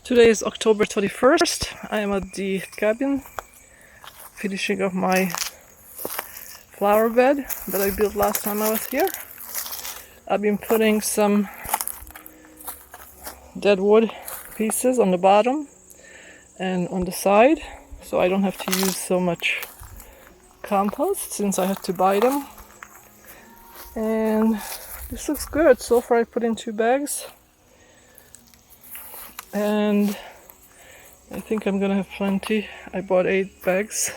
Today is October 21st. I am at the cabin finishing up my flower bed that I built last time I was here. I've been putting some dead wood pieces on the bottom and on the side, so I don't have to use so much compost since I had to buy them. And this looks good. So far I put in 2 bags. And I think I'm gonna have plenty. I bought 8 bags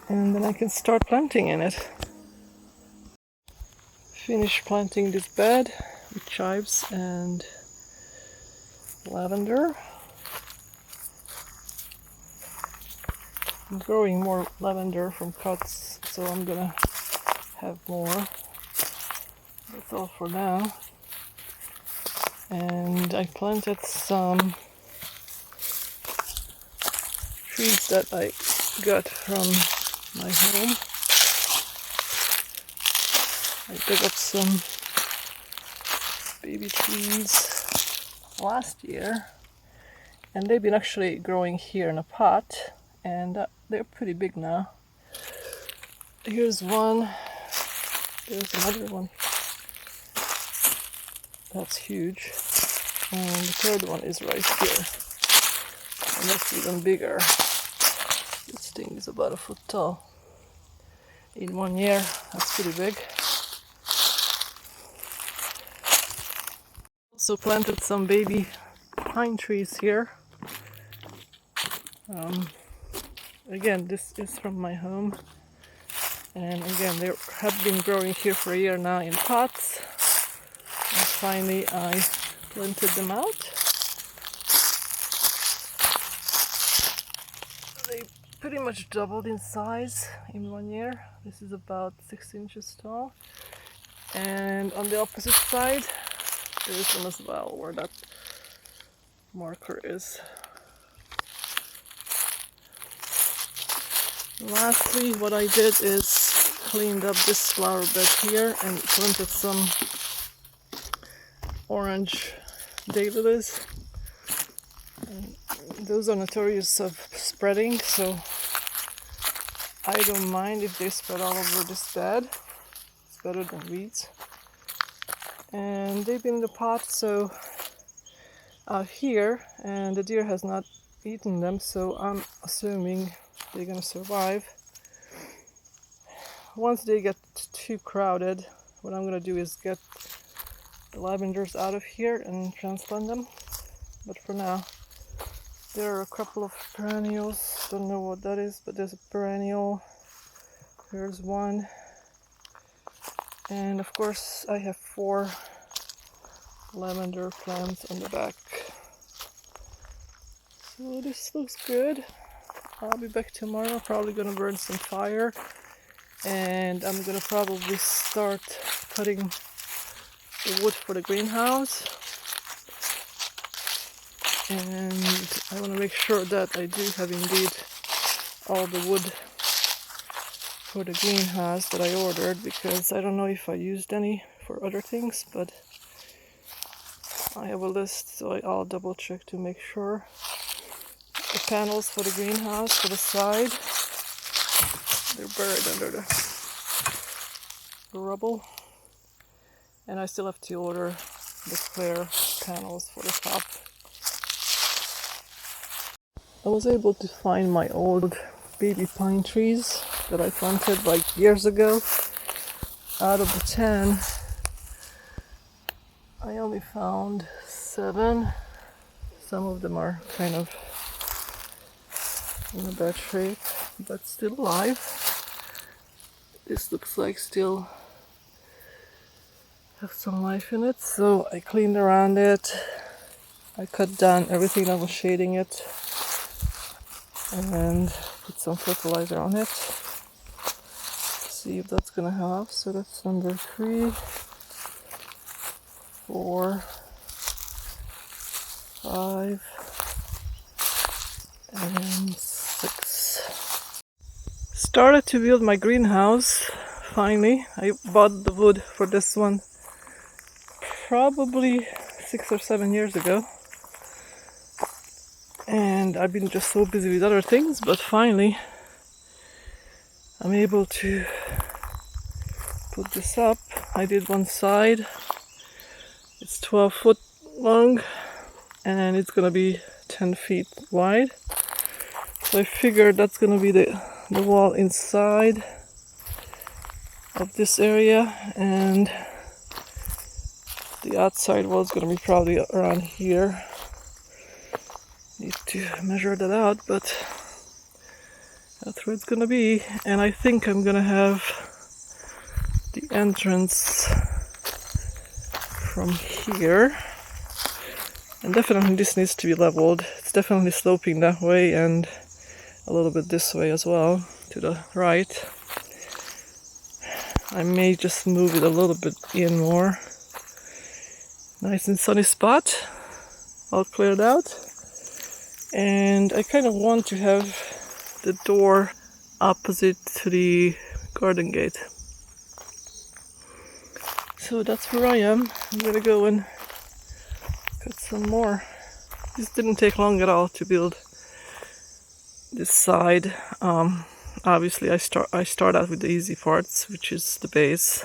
and then I can start planting in it. Finish planting this bed with chives and lavender. I'm growing more lavender from cuts, so I'm gonna have more. That's all for now. And I planted some trees that I got from my home. I dug up some baby trees last year, and they've been actually growing here in a pot, and they're pretty big now. Here's one. There's another one. That's huge. And the third one is right here. And that's even bigger. This thing is about 1 foot tall. In 1 year, that's pretty big. Also planted some baby pine trees here. Again, this is from my home. And again, they have been growing here for a year now in pots. And finally I planted them out. They pretty much doubled in size in 1 year. This is about 6 inches tall. And on the opposite side, there is one as well, where that marker is. Lastly, what I did is cleaned up this flower bed here and planted some orange daylilies. And those are notorious of spreading, so I don't mind if they spread all over this bed. It's better than weeds. And they've been in the pot so out here, and the deer has not eaten them, so I'm assuming they're gonna survive. Once they get too crowded, what I'm gonna do is get the lavenders out of here and transplant them. But for now, there are a couple of perennials. Don't know what that is, but there's a perennial. There's one. And of course, I have 4 lavender plants on the back. So this looks good. I'll be back tomorrow. Probably gonna burn some fire. And I'm gonna probably start cutting the wood for the greenhouse. And I want to make sure that I do have indeed all the wood for the greenhouse that I ordered, because I don't know if I used any for other things, but I have a list, so I'll double check to make sure. The panels for the greenhouse for the side, they're buried under the rubble. And I still have to order the clear panels for the top. I was able to find my old baby pine trees that I planted like years ago. Out of the 10, I only found 7. Some of them are kind of in a bad shape, but still alive. This looks like still have some life in it, so I cleaned around it. I cut down everything that was shading it and put some fertilizer on it. See if that's gonna help. So that's number 3, 4, 5, and 6. Started to build my greenhouse. Finally, I bought the wood for this one probably 6 or 7 years ago. and I've been just so busy with other things, but finally I'm able to put this up. I did one side. It's 12 foot long and it's gonna be 10 feet wide. So I figured that's gonna be the wall inside of this area, and the outside wall is gonna be probably around here. Need to measure that out, but that's where it's gonna be. And I think I'm gonna have the entrance from here, and definitely this needs to be leveled. It's definitely sloping that way and a little bit this way as well to the right. I may just move it a little bit in more. Nice and sunny spot, all cleared out. And I kind of want to have the door opposite to the garden gate. So that's where I am. I'm gonna go and cut some more. This didn't take long at all to build this side. Obviously I start out with the easy parts, which is the base.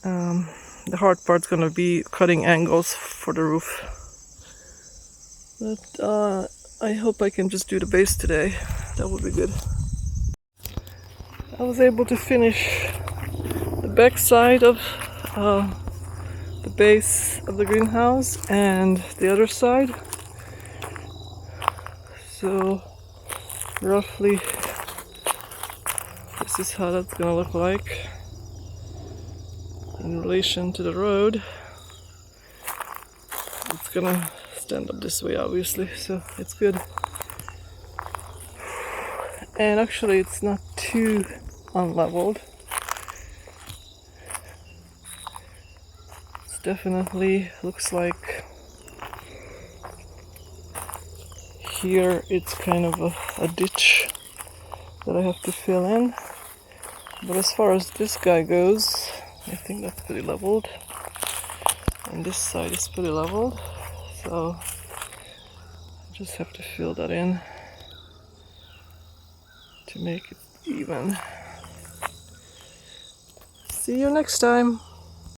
The hard part's gonna be cutting angles for the roof. But I hope I can just do the base today. That would be good. I was able to finish the back side of the base of the greenhouse and the other side. So roughly this is how that's gonna look like in relation to the road. It's gonna stand up this way obviously, so it's good. And actually it's not too unleveled. It's definitely looks like here it's kind of a ditch that I have to fill in. But as far as this guy goes, I think that's pretty leveled. And this side is pretty leveled. So I just have to fill that in to make it even. See you next time.